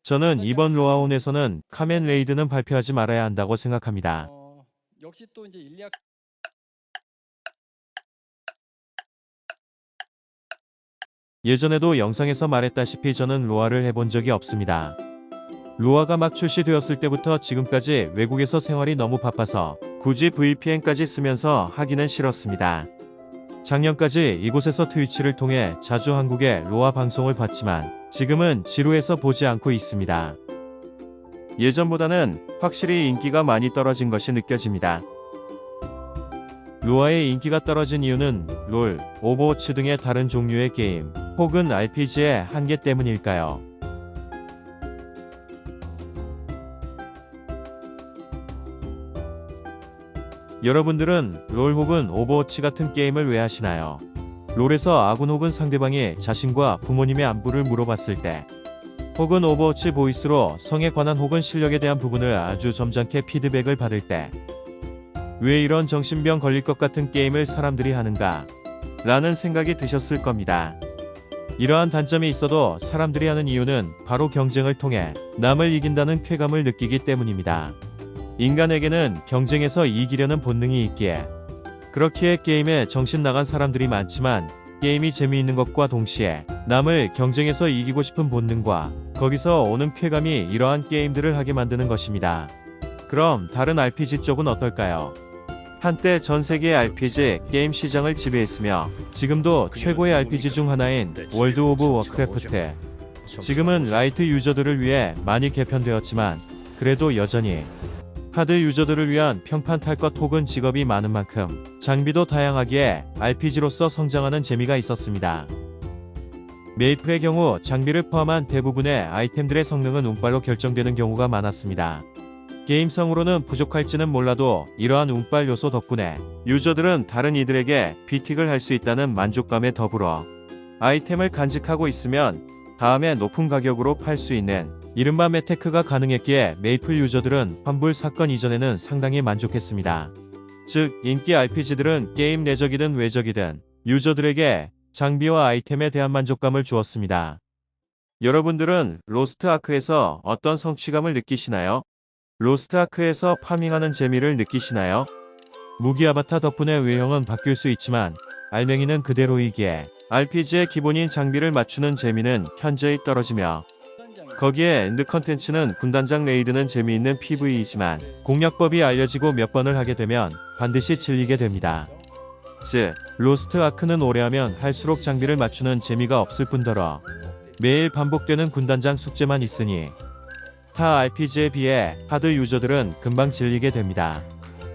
저는 이번 판단장이 로아온에서는 카멘 레이드는 발표하지 말아야 한다고 생각합니다. 역시 또 이제 일리학 예전에도 영상에서 말했다시피 저는 로아를 해본 적이 없습니다. 로아가 막 출시되었을 때부터 지금까지 외국에서 생활이 너무 바빠서 굳이 VPN까지 쓰면서 하기는 싫었습니다. 작년까지 이곳에서 트위치를 통해 자주 한국의 로아 방송을 봤지만 지금은 지루해서 보지 않고 있습니다. 예전보다는 확실히 인기가 많이 떨어진 것이 느껴집니다. 로아의 인기가 떨어진 이유는 롤, 오버워치 등의 다른 종류의 게임 혹은 RPG의 한계 때문일까요? 여러분들은 롤 혹은 오버워치 같은 게임을 왜 하시나요? 롤에서 아군 혹은 상대방이 자신과 부모님의 안부를 물어봤을 때, 혹은 오버워치 보이스로 성에 관한 혹은 실력에 대한 부분을 아주 점잖게 피드백을 받을 때, 왜 이런 정신병 걸릴 것 같은 게임을 사람들이 하는가? 라는 생각이 드셨을 겁니다. 이러한 단점이 있어도 사람들이 하는 이유는 바로 경쟁을 통해 남을 이긴다는 쾌감을 느끼기 때문입니다. 인간에게는 경쟁에서 이기려는 본능이 있기에 그렇기에 게임에 정신 나간 사람들이 많지만 게임이 재미있는 것과 동시에 남을 경쟁에서 이기고 싶은 본능과 거기서 오는 쾌감이 이러한 게임들을 하게 만드는 것입니다. 그럼 다른 RPG 쪽은 어떨까요? 한때 전 세계의 RPG 게임 시장을 지배했으며 지금도 최고의 RPG 중 하나인 월드 오브 워크래프트. 지금은 라이트 유저들을 위해 많이 개편되었지만 그래도 여전히 하드 유저들을 위한 평판 탈 것 혹은 직업이 많은 만큼 장비도 다양하기에 RPG로서 성장하는 재미가 있었습니다. 메이플의 경우 장비를 포함한 대부분의 아이템들의 성능은 운빨로 결정되는 경우가 많았습니다. 게임성으로는 부족할지는 몰라도 이러한 운빨 요소 덕분에 유저들은 다른 이들에게 비틱을 할 수 있다는 만족감에 더불어 아이템을 간직하고 있으면 다음에 높은 가격으로 팔 수 있는 이른바 매테크가 가능했기에 메이플 유저들은 환불 사건 이전에는 상당히 만족했습니다. 즉 인기 RPG들은 게임 내적이든 외적이든 유저들에게 장비와 아이템에 대한 만족감을 주었습니다. 여러분들은 로스트 아크에서 어떤 성취감을 느끼시나요? 로스트 아크에서 파밍하는 재미를 느끼시나요? 무기 아바타 덕분에 외형은 바뀔 수 있지만 알맹이는 그대로이기에 RPG의 기본인 장비를 맞추는 재미는 현저히 떨어지며 거기에 엔드 컨텐츠는 군단장 레이드는 재미있는 PV이지만 공략법이 알려지고 몇 번을 하게 되면 반드시 질리게 됩니다. 즉, 로스트 아크는 오래하면 할수록 장비를 맞추는 재미가 없을 뿐더러 매일 반복되는 군단장 숙제만 있으니 타 RPG에 비해 하드 유저들은 금방 질리게 됩니다.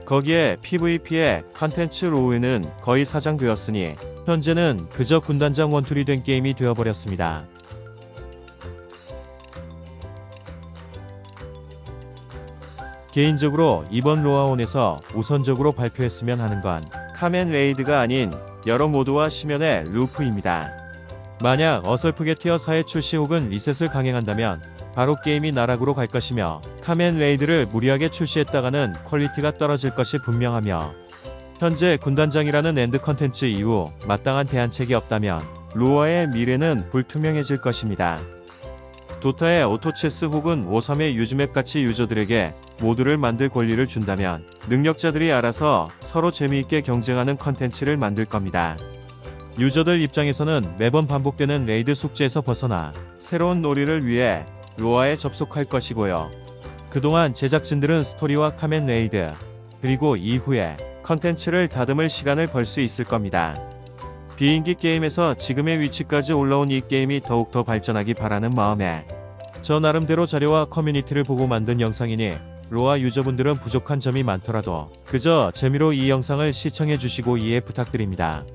거기에 PVP의 컨텐츠 로우는 거의 사장되었으니 현재는 그저 군단장 원툴이 된 게임이 되어버렸습니다. 개인적으로 이번 로아온에서 우선적으로 발표했으면 하는 건 카멘 레이드가 아닌 여러 모드와 시면의 루프입니다. 만약 어설프게 티어 4의 출시 혹은 리셋을 강행한다면 바로 게임이 나락으로 갈 것이며 카멘 레이드를 무리하게 출시했다가는 퀄리티가 떨어질 것이 분명하며 현재 군단장이라는 엔드 컨텐츠 이후 마땅한 대안책이 없다면 로아의 미래는 불투명해질 것입니다. 도타의 오토체스 혹은 오3의 유즈맵같이 유저들에게 모드를 만들 권리를 준다면 능력자들이 알아서 서로 재미있게 경쟁하는 컨텐츠를 만들 겁니다. 유저들 입장에서는 매번 반복되는 레이드 숙제에서 벗어나 새로운 놀이를 위해 로아에 접속할 것이고요. 그동안 제작진들은 스토리와 카멘 레이드 그리고 이후에 컨텐츠를 다듬을 시간을 벌 수 있을 겁니다. 비인기 게임에서 지금의 위치까지 올라온 이 게임이 더욱더 발전하기 바라는 마음에 저 나름대로 자료와 커뮤니티를 보고 만든 영상이니 로아 유저분들은 부족한 점이 많더라도 그저 재미로 이 영상을 시청해 주시고 이해 부탁드립니다.